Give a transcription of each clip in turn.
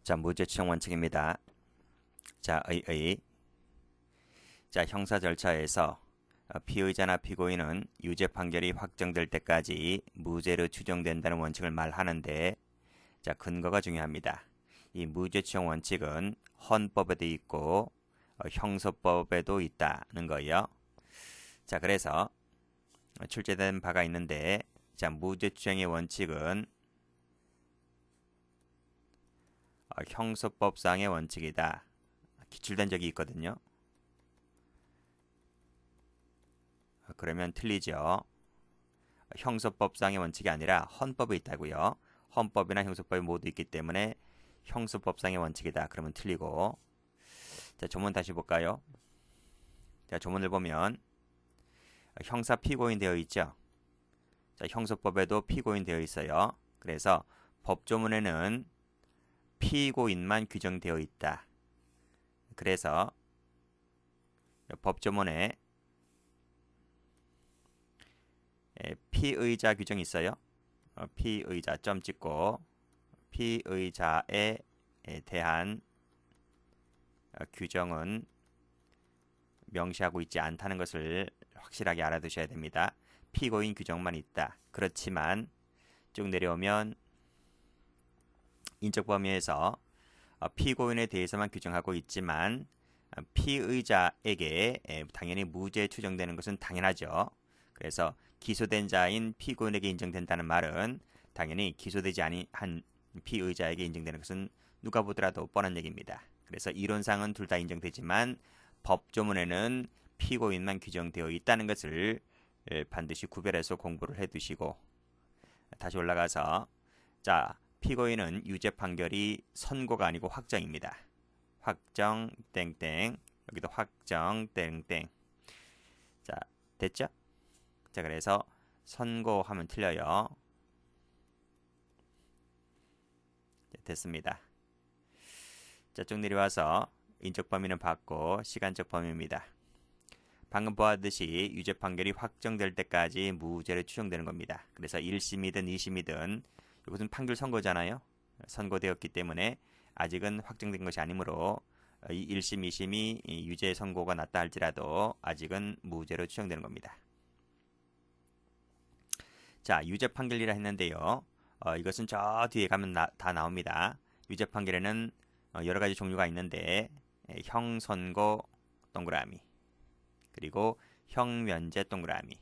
자, 무죄 추정 원칙입니다. 자, 자, 형사 절차에서 피의자나 피고인은 유죄 판결이 확정될 때까지 무죄로 추정된다는 원칙을 말하는데, 자, 근거가 중요합니다. 이 무죄 추정 원칙은 헌법에도 있고 형사법에도 있다는 거예요. 자, 그래서 출제된 바가 있는데, 자, 무죄 추정의 원칙은 형사법상의 원칙이다. 기출된 적이 있거든요. 그러면 틀리죠. 형사법상의 원칙이 아니라 헌법에 있다고요. 헌법이나 형사법이 모두 있기 때문에 형사법상의 원칙이다. 그러면 틀리고. 자, 조문 다시 볼까요? 자, 조문을 보면 형사 피고인 되어 있죠. 자, 형사법에도 피고인 되어 있어요. 그래서 법조문에는 피고인만 규정되어 있다. 그래서 법조문에 피의자 규정이 있어요. 피의자 점 찍고 피의자에 대한 규정은 명시하고 있지 않다는 것을 확실하게 알아두셔야 됩니다. 피고인 규정만 있다. 그렇지만 쭉 내려오면 인적 범위에서 피고인에 대해서만 규정하고 있지만 피의자에게 당연히 무죄 추정되는 것은 당연하죠. 그래서 기소된 자인 피고인에게 인정된다는 말은 당연히 기소되지 아니한 피의자에게 인정되는 것은 누가 보더라도 뻔한 얘기입니다. 그래서 이론상은 둘 다 인정되지만 법조문에는 피고인만 규정되어 있다는 것을 반드시 구별해서 공부를 해두시고, 다시 올라가서 자, 피고인은 유죄 판결이 선고가 아니고 확정입니다. 확정 땡땡, 여기도 확정 땡땡. 자, 됐죠? 자, 그래서 선고하면 틀려요. 됐습니다. 자, 쭉 내려와서 인적 범위는 받고 시간적 범위입니다. 방금 보았듯이 유죄 판결이 확정될 때까지 무죄로 추정되는 겁니다. 그래서 1심이든 2심이든 이것은 판결 선고잖아요. 선고되었기 때문에 아직은 확정된 것이 아니므로 1심, 2심이 유죄 선고가 났다 할지라도 아직은 무죄로 추정되는 겁니다. 자, 유죄 판결이라 했는데요. 이것은 저 뒤에 가면 다 나옵니다. 유죄 판결에는 여러 가지 종류가 있는데 형선고 동그라미, 그리고 형면제 동그라미,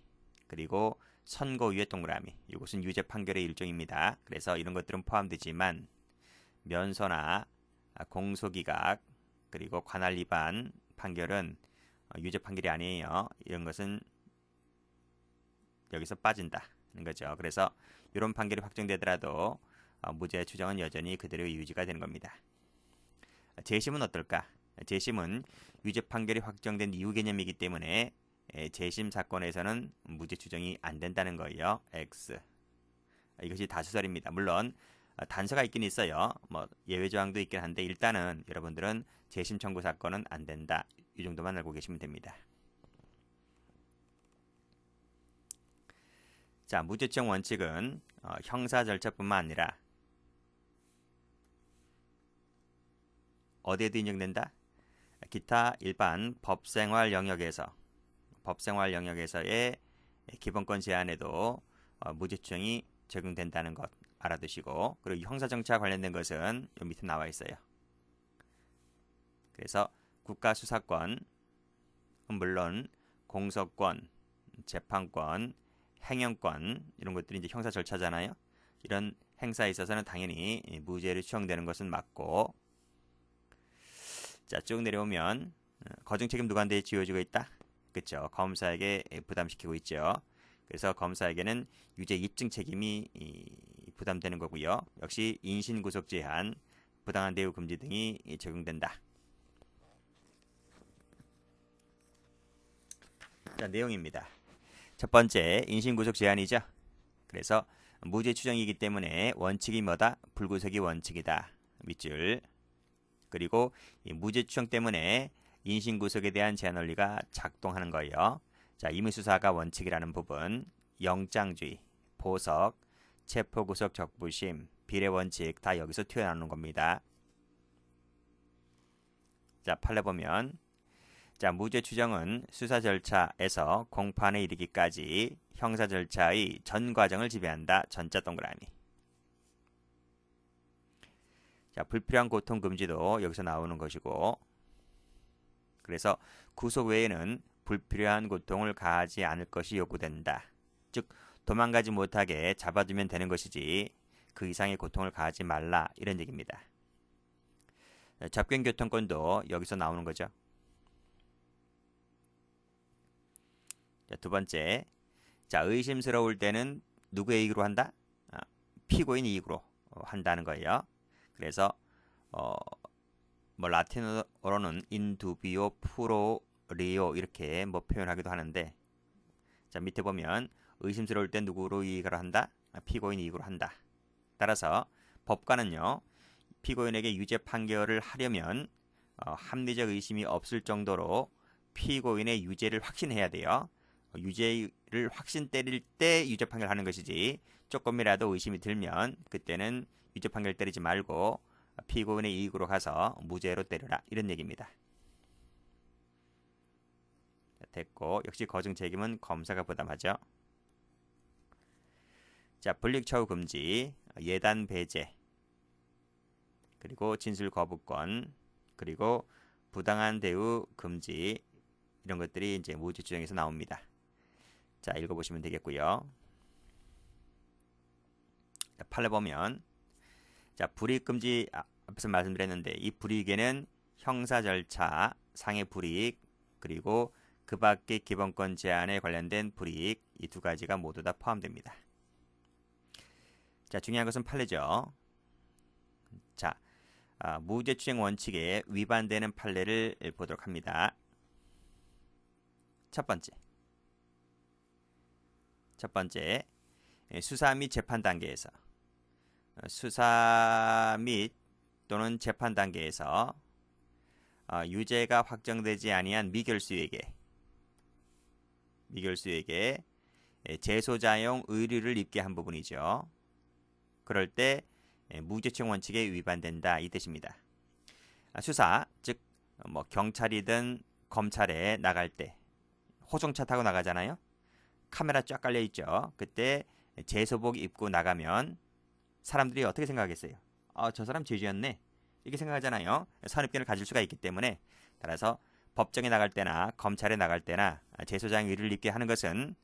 그리고 선고유예 동그라미. 이것은 유죄 판결의 일종입니다. 그래서 이런 것들은 포함되지만 면소나 공소기각, 그리고 관할 위반 판결은 유죄 판결이 아니에요. 이런 것은 여기서 빠진다는 거죠. 그래서 이런 판결이 확정되더라도 무죄 추정은 여전히 그대로 유지가 되는 겁니다. 재심은 어떨까? 재심은 유죄 판결이 확정된 이후 개념이기 때문에 재심 사건에서는 무죄 추정이 안 된다는 거예요. X. 이것이 다수설입니다. 물론 단서가 있긴 있어요. 뭐 예외 조항도 있긴 한데 일단은 여러분들은 재심 청구 사건은 안 된다. 이 정도만 알고 계시면 됩니다. 자, 무죄 추정 원칙은 형사 절차뿐만 아니라 어디에도 인정된다? 기타 일반 법생활 영역에서의 기본권 제한에도 무죄 추정이 적용된다는 것 알아두시고, 그리고 형사정치와 관련된 것은 요 밑에 나와 있어요. 그래서 국가수사권, 물론 공소권, 재판권, 행영권, 이런 것들이 이제 형사 절차잖아요. 이런 행사에 있어서는 당연히 무죄로 추정되는 것은 맞고, 자, 쭉 내려오면 거중 책임 누구한테 지어지고 있다? 그렇죠. 검사에게 부담시키고 있죠. 그래서 검사에게는 유죄 입증 책임이 부담되는 거고요. 역시 인신구속 제한, 부당한 대우 금지 등이 적용된다. 자, 내용입니다. 첫 번째, 인신구속 제한이죠. 그래서 무죄 추정이기 때문에 원칙이 뭐다? 불구속이 원칙이다. 밑줄. 그리고 이 무죄 추정 때문에 인신구속에 대한 제한 원리가 작동하는 거예요. 자, 임의수사가 원칙이라는 부분, 영장주의, 보석, 체포구속 적부심, 비례원칙 다 여기서 튀어나오는 겁니다. 자, 판례 보면 자, 무죄 추정은 수사 절차에서 공판에 이르기까지 형사 절차의 전 과정을 지배한다. 전자 동그라미. 자, 불필요한 고통 금지도 여기서 나오는 것이고, 그래서 구속 외에는 불필요한 고통을 가하지 않을 것이 요구된다. 즉 도망가지 못하게 잡아두면 되는 것이지 그 이상의 고통을 가하지 말라, 이런 얘기입니다. 접견교통권도 여기서 나오는 거죠. 자, 두 번째, 자, 의심스러울 때는 누구의 이익으로 한다? 피고인 이익으로 한다는 거예요. 그래서 뭐 라틴어로는 인두비오 프로리오 이렇게 뭐 표현하기도 하는데, 자, 밑에 보면 의심스러울 때 누구로 이익을 한다? 피고인 이익으로 한다. 따라서 법관은요, 피고인에게 유죄 판결을 하려면 합리적 의심이 없을 정도로 피고인의 유죄를 확신해야 돼요. 유죄를 확신 때릴 때 유죄 판결하는 것이지, 조금이라도 의심이 들면 그때는 유죄 판결 때리지 말고 피고인의 이익으로 가서 무죄로 때려라, 이런 얘기입니다. 됐고, 역시 거증 책임은 검사가 부담하죠. 자, 불이익 처우 금지, 예단 배제, 그리고 진술 거부권, 그리고 부당한 대우 금지, 이런 것들이 이제 무죄 추정에서 나옵니다. 자, 읽어보시면 되겠고요. 자, 판례 보면, 자, 불이익 금지, 앞에서 말씀드렸는데 이 불이익에는 형사 절차 상의 불이익, 그리고 그 밖의 기본권 제한에 관련된 불이익, 이 두 가지가 모두 다 포함됩니다. 자, 중요한 것은 판례죠. 자, 무죄 추정 원칙에 위반되는 판례를 보도록 합니다. 첫 번째, 수사 및 재판 단계에서, 수사 및 또는 재판 단계에서 유죄가 확정되지 아니한 미결수에게 재소자용 의뢰를 입게 한 부분이죠. 그럴 때 무죄 추정 원칙에 위반된다, 이 뜻입니다. 수사, 즉 뭐 경찰이든 검찰에 나갈 때 호송차 타고 나가잖아요. 카메라 쫙 깔려 있죠. 그때 재소복 입고 나가면 사람들이 어떻게 생각하겠어요? 저 사람 죄지었네, 이렇게 생각하잖아요. 선입견을 가질 수가 있기 때문에, 따라서 법정에 나갈 때나 검찰에 나갈 때나 재소자용 의뢰를 입게 하는 것은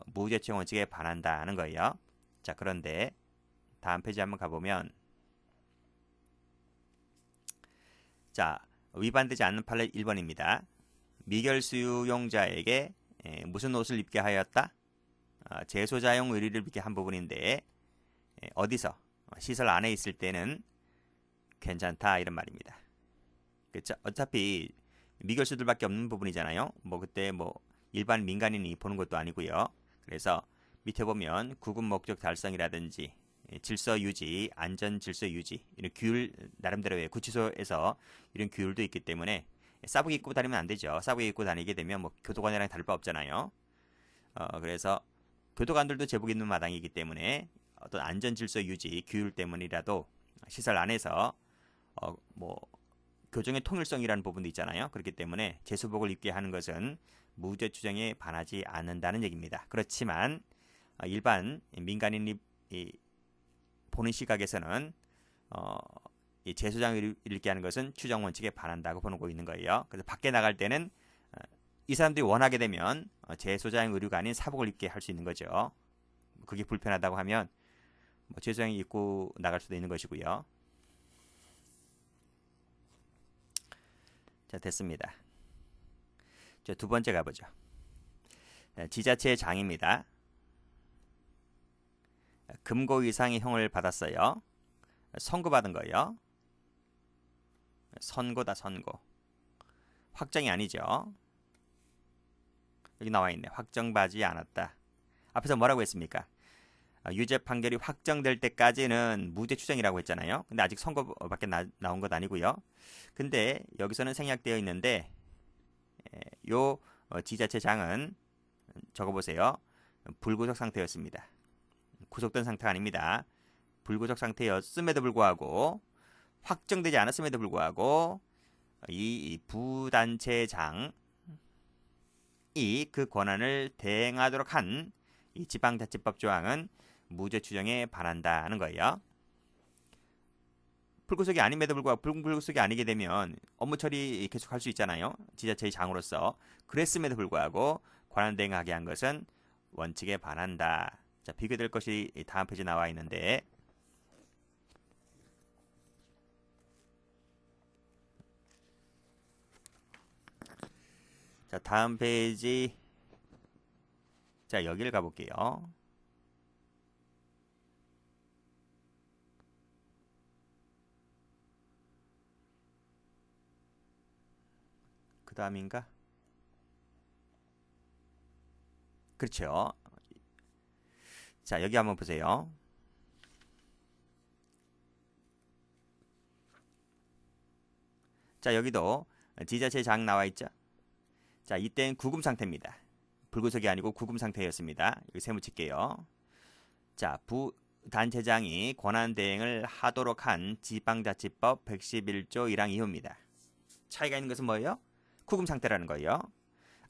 무죄 추정 원칙에 반한다는 거예요. 자, 그런데 다음 페이지 한번 가보면, 자, 위반되지 않는 판례 1번입니다. 미결수용자에게 무슨 옷을 입게 하였다? 재소자용 의뢰를 입게 한 부분인데, 어디서? 시설 안에 있을 때는 괜찮다, 이런 말입니다. 그렇죠? 어차피 미결수들밖에 없는 부분이잖아요. 뭐 그때 뭐 일반 민간인이 보는 것도 아니고요. 그래서 밑에 보면 구급 목적 달성이라든지 질서 유지, 안전 질서 유지, 이런 규율, 나름대로의 구치소에서 이런 규율도 있기 때문에 싸복 입고 다니면 안 되죠. 싸복 입고 다니게 되면 뭐 교도관이랑 다를 바 없잖아요. 그래서 교도관들도 제복 입는 마당이기 때문에 어떤 안전 질서 유지, 규율 때문이라도 시설 안에서 뭐 교정의 통일성이라는 부분도 있잖아요. 그렇기 때문에 재소복을 입게 하는 것은 무죄 추정에 반하지 않는다는 얘기입니다. 그렇지만 일반 민간인이 보는 시각에서는 이 재소장을 읽게 하는 것은 추정 원칙에 반한다고 보고 있는 거예요. 그래서 밖에 나갈 때는 이 사람들이 원하게 되면 재소장 의류가 아닌 사복을 입게 할 수 있는 거죠. 그게 불편하다고 하면 뭐 재소장이 입고 나갈 수도 있는 것이고요. 자, 됐습니다. 자, 두 번째 가보죠. 지자체의 장입니다. 금고 이상의 형을 받았어요. 선고받은 거예요. 선고다, 선고. 확정이 아니죠. 여기 나와 있네. 확정받지 않았다. 앞에서 뭐라고 했습니까? 유죄 판결이 확정될 때까지는 무죄 추정이라고 했잖아요. 근데 아직 선고밖에 나온 것 아니고요. 근데 여기서는 생략되어 있는데 요 지자체장은 적어보세요. 불구속 상태였습니다. 구속된 상태가 아닙니다. 불구속 상태였음에도 불구하고, 확정되지 않았음에도 불구하고 이 부단체장이 그 권한을 대행하도록 한 이 지방자치법 조항은 무죄 추정에 반한다는 거예요. 불구속이 아님에도 불구하고 불구속이 아니게 되면 업무 처리 계속 할 수 있잖아요. 지자체의 장으로서. 그랬음에도 불구하고 권한 대행하게 한 것은 원칙에 반한다. 자, 비교될 것이 다음 페이지에 나와 있는데, 자, 다음 페이지, 자, 여기를 가볼게요. 그 다음인가? 그렇죠. 자, 여기 한번 보세요. 자, 여기도 지자체 장 나와 있죠. 자, 이때는 구금 상태입니다. 불구속이 아니고 구금 상태였습니다. 여기 세무 칠게요. 자, 부단체장이 권한 대행을 하도록 한 지방자치법 111조 1항 2호입니다. 차이가 있는 것은 뭐예요? 구금 상태라는 거예요.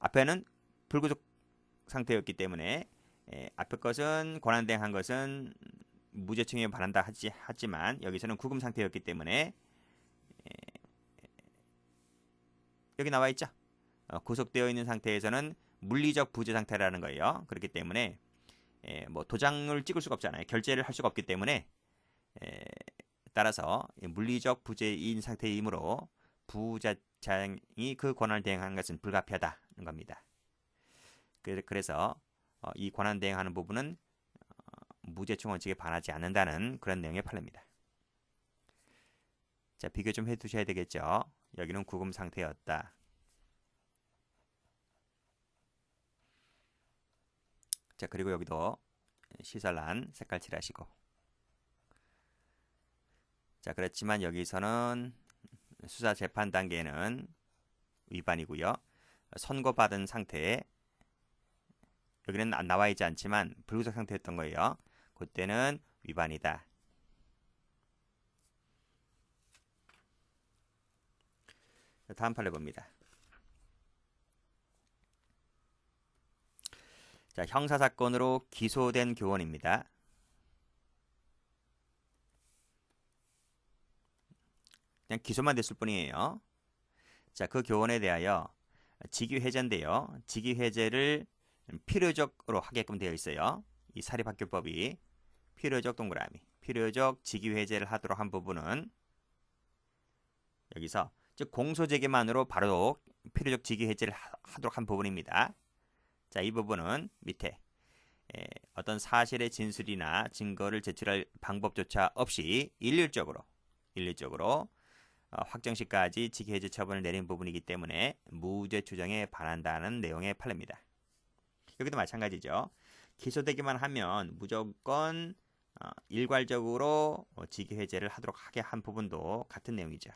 앞에는 불구속 상태였기 때문에 앞에 것은 권한 대행한 것은 무죄 추정에 반한다 하지만 여기서는 구금 상태였기 때문에 여기 나와 있죠. 구속되어 있는 상태에서는 물리적 부재 상태라는 거예요. 그렇기 때문에 뭐 도장을 찍을 수가 없잖아요. 결제를 할 수가 없기 때문에 따라서 물리적 부재인 상태이므로 부자장이 그 권한을 대행하는 것은 불가피하다는 겁니다. 그래서 이 권한 대행하는 부분은 무죄충 원칙에 반하지 않는다는 그런 내용의 판례입니다. 자, 비교 좀 해두셔야 되겠죠. 여기는 구금 상태였다. 자, 그리고 여기도 시설란 색깔 칠하시고. 자, 그렇지만 여기서는 수사 재판 단계는 위반이고요. 선고받은 상태에 여기는 안 나와 있지 않지만 불구속 상태였던 거예요. 그때는 위반이다. 다음 판례 봅니다. 자, 형사사건으로 기소된 교원입니다. 그냥 기소만 됐을 뿐이에요. 자, 그 교원에 대하여 직위해제인데요. 직위해제를 필요적으로 하게끔 되어 있어요. 이 사립학교법이 필요적 동그라미, 필요적 직위해제를 하도록 한 부분은 여기서 즉 공소제기만으로 바로 필요적 직위해제를 하도록 한 부분입니다. 자, 이 부분은 밑에 어떤 사실의 진술이나 증거를 제출할 방법조차 없이 일률적으로 확정 시까지 직위해제 처분을 내린 부분이기 때문에 무죄 추정에 반한다는 내용의 판례입니다. 여기도 마찬가지죠. 기소되기만 하면 무조건 일괄적으로 직위해제를 하도록 하게 한 부분도 같은 내용이죠.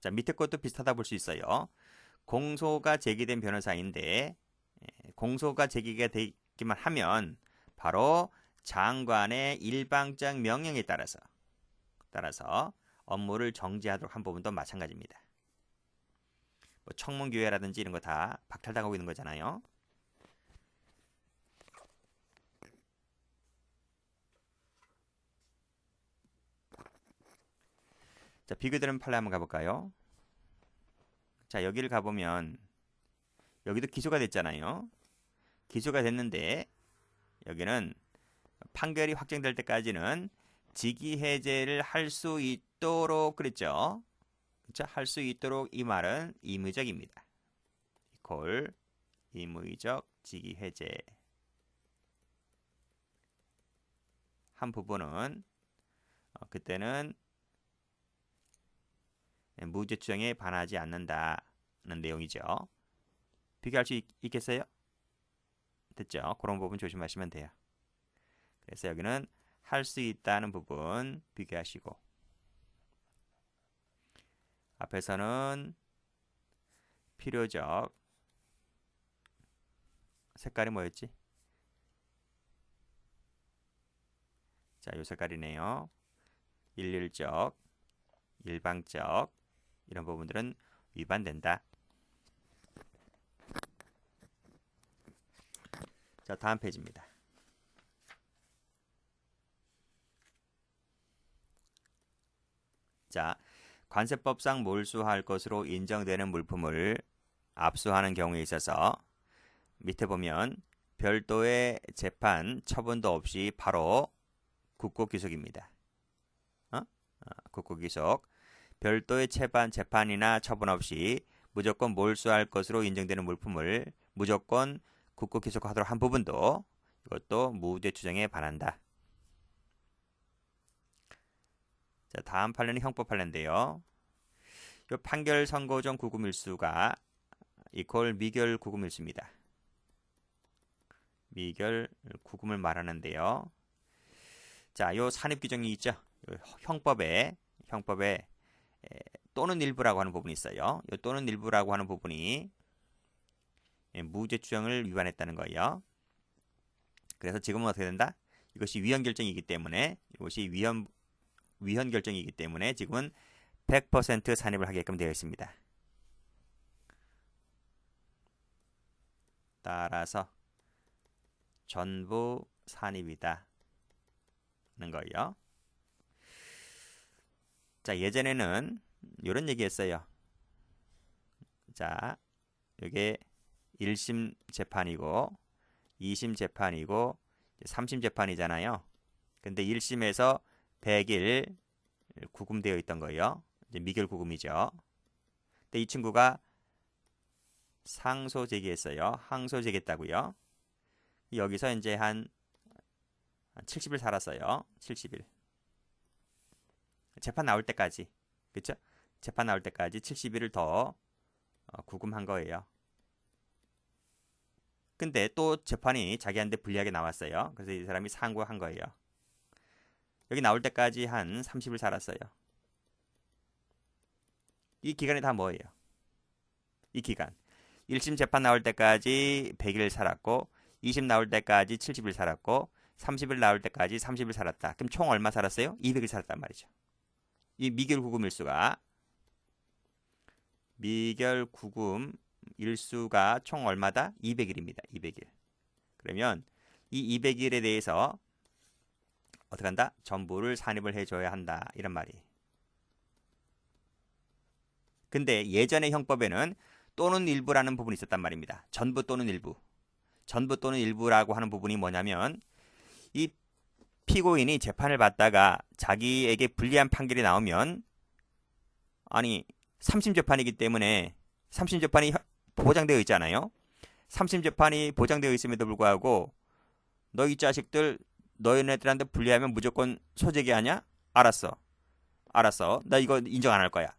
자, 밑에 것도 비슷하다 볼 수 있어요. 공소가 제기된 변호사인데 공소가 제기가 되기만 하면 바로 장관의 일방적 명령에 따라서 업무를 정지하도록 한 부분도 마찬가지입니다. 뭐 청문기회라든지 이런 거 다 박탈당하고 있는 거잖아요. 자, 비교되는 판례 한번 가볼까요? 자, 여기를 가보면 여기도 기소가 됐잖아요. 기소가 됐는데 여기는 판결이 확정될 때까지는 직위해제를 할 수 있도록 그랬죠. 그렇죠? 할 수 있도록 이 말은 임의적입니다. 이퀄 임의적 직위해제 한 부분은 그때는 무죄 추정에 반하지 않는다는 내용이죠. 비교할 수 있겠어요? 됐죠? 그런 부분 조심하시면 돼요. 그래서 여기는 할 수 있다는 부분 비교하시고 앞에서는 필요적 색깔이 뭐였지? 자, 이 색깔이네요. 일률적, 일방적 이런 부분들은 위반된다. 자, 다음 페이지입니다. 자, 관세법상 몰수할 것으로 인정되는 물품을 압수하는 경우에 있어서 밑에 보면 별도의 재판, 처분도 없이 바로 국고기속입니다. 국고기속. 별도의 재판이나 처분 없이 무조건 몰수할 것으로 인정되는 물품을 무조건 국고기속하도록 한 부분도 이것도 무죄 추정에 반한다. 자, 다음 판례는 형법 판례인데요. 이 판결 선고 전 구금일수가 이퀄 미결 구금일수입니다. 미결 구금을 말하는데요. 자, 요 산입 규정이 있죠. 형법에 또는 일부라고 하는 부분이 있어요. 요 또는 일부라고 하는 부분이 무죄 추정을 위반했다는 거예요. 그래서 지금은 어떻게 된다? 이것이 위헌 결정이기 때문에 위헌 결정이기 때문에 지금은 100% 산입을 하게끔 되어 있습니다. 따라서 전부 산입이다 는 거예요. 자, 예전에는 이런 얘기 했어요. 자, 이게 1심 재판이고 2심 재판이고 3심 재판이잖아요. 근데 1심에서 100일 구금되어 있던 거예요. 이제 미결 구금이죠. 근데 이 친구가 상소 제기했어요. 항소 제기했다고요. 여기서 이제 한 70일 살았어요. 70일. 재판 나올 때까지. 그쵸? 재판 나올 때까지 70일을 더 구금한 거예요. 근데 또 재판이 자기한테 불리하게 나왔어요. 그래서 이 사람이 상고한 거예요. 여기 나올 때까지 한 30일 살았어요. 이 기간이 다 뭐예요? 이 기간. 1심 재판 나올 때까지 100일 살았고 2심 나올 때까지 70일 살았고 30일 나올 때까지 30일 살았다. 그럼 총 얼마 살았어요? 200일 살았단 말이죠. 이 미결 구금 일수가 총 얼마다? 200일입니다. 200일. 그러면 이 200일에 대해서 어떻게 한다? 전부를 산입을 해줘야 한다. 이런 말이. 근데 예전의 형법에는 또는 일부라는 부분이 있었단 말입니다. 전부 또는 일부. 전부 또는 일부라고 하는 부분이 뭐냐면 이 피고인이 재판을 받다가 자기에게 불리한 판결이 나오면 아니 3심 재판이기 때문에 3심 재판이 보장되어 있잖아요. 3심 재판이 보장되어 있음에도 불구하고 너 이 자식들 너희네들한테 불리하면 무조건 소재기하냐? 알았어. 나 이거 인정 안 할 거야.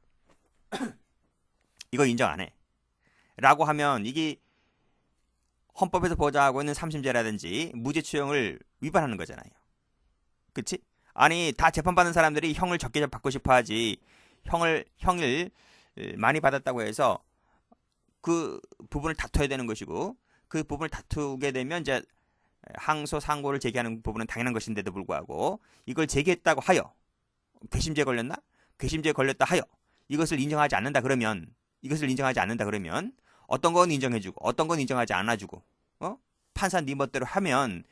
이거 인정 안 해. 라고 하면 이게 헌법에서 보장하고 있는 3심제라든지 무죄 추정을 위반하는 거잖아요. 그치? 아니 다 재판받는 사람들이 형을 적게 받고 싶어 하지 형을 많이 받았다고 해서 그 부분을 다퉈야 되는 것이고 그 부분을 다투게 되면 이제 항소 상고를 제기하는 부분은 당연한 것인데도 불구하고 이걸 제기했다고 하여 괘씸죄 걸렸나? 괘씸죄 걸렸다 하여 이것을 인정하지 않는다 그러면 어떤 건 인정해주고 어떤 건 인정하지 않아주고 판사 네 멋대로 하면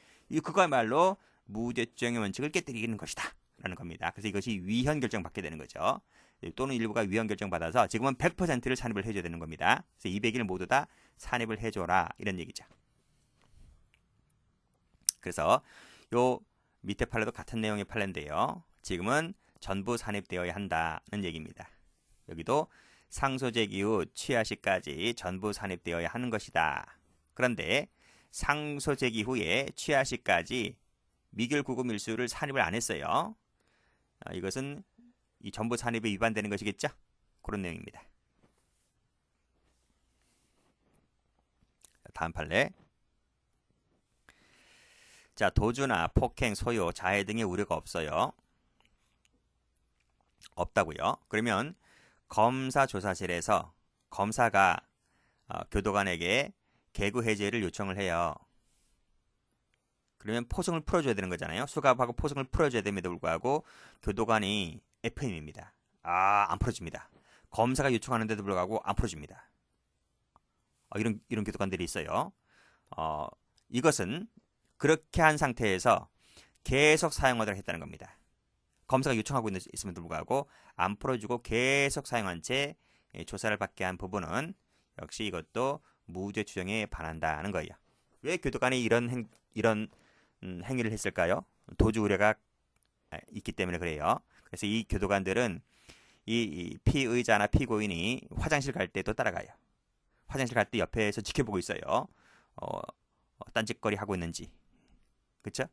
그거야말로 무죄추정의 원칙을 깨뜨리는 것이다 라는 겁니다. 그래서 이것이 위헌 결정 받게 되는 거죠. 또는 일부가 위헌 결정 받아서 지금은 100%를 산입을 해줘야 되는 겁니다. 그래서 200일 모두 다 산입을 해줘라 이런 얘기죠. 그래서 요 밑에 판례도 같은 내용의 판례인데요. 지금은 전부 산입되어야 한다는 얘기입니다. 여기도 상소 제기 후 취하 시까지 전부 산입되어야 하는 것이다. 그런데 상소 제기 후에 취하 시까지 미결 구금 일수를 산입을 안 했어요. 이것은 이 전부 산입에 위반되는 것이겠죠? 그런 내용입니다. 다음 판례. 자, 도주나 폭행, 소요, 자해 등의 우려가 없어요. 없다고요. 그러면 검사 조사실에서 검사가 교도관에게 개구 해제를 요청을 해요. 그러면 포승을 풀어줘야 되는 거잖아요. 수갑하고 포승을 풀어줘야 됨에도 불구하고 교도관이 FM입니다. 안 풀어줍니다. 검사가 요청하는데도 불구하고 안 풀어줍니다. 이런 교도관들이 있어요. 이것은 그렇게 한 상태에서 계속 사용하도록 했다는 겁니다. 검사가 요청하고 있음에도 불구하고 안 풀어주고 계속 사용한 채 조사를 받게 한 부분은 역시 이것도 무죄 추정에 반한다는 거예요. 왜 교도관이 이런 행위를 했을까요? 도주 우려가 있기 때문에 그래요. 그래서 이 교도관들은 이 피의자나 피고인이 화장실 갈 때도 따라가요. 화장실 갈 때 옆에서 지켜보고 있어요. 딴짓거리 하고 있는지. 그렇죠?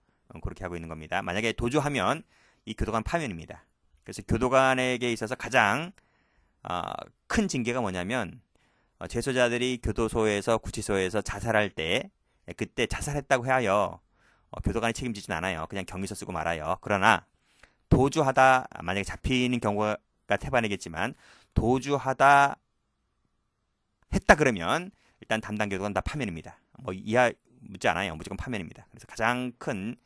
그렇게 하고 있는 겁니다. 만약에 도주하면 이 교도관 파면입니다. 그래서 교도관에게 있어서 가장 큰 징계가 뭐냐면 재소자들이 교도소에서 구치소에서 자살할 때 그때 자살했다고 하여 교도관이 책임지진 않아요. 그냥 경위서 쓰고 말아요. 그러나 도주하다 만약에 잡히는 경우가 태반이겠지만 도주하다 했다 그러면 일단 담당 교도관 다 파면입니다. 이하 묻지 않아요. 무조건 파면입니다. 그래서 가장 큰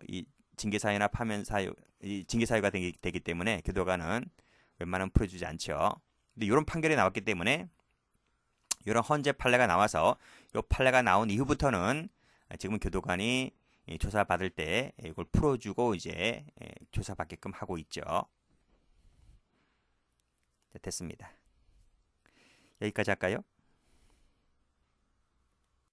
이 징계 사유나 파면 사유, 이 징계 사유가 되기 때문에 교도관은 웬만하면 풀어주지 않죠. 근데 이런 판결이 나왔기 때문에 이런 헌재 판례가 나와서 이 판례가 나온 이후부터는 지금은 교도관이 조사 받을 때 이걸 풀어주고 이제 조사 받게끔 하고 있죠. 됐습니다. 여기까지 할까요?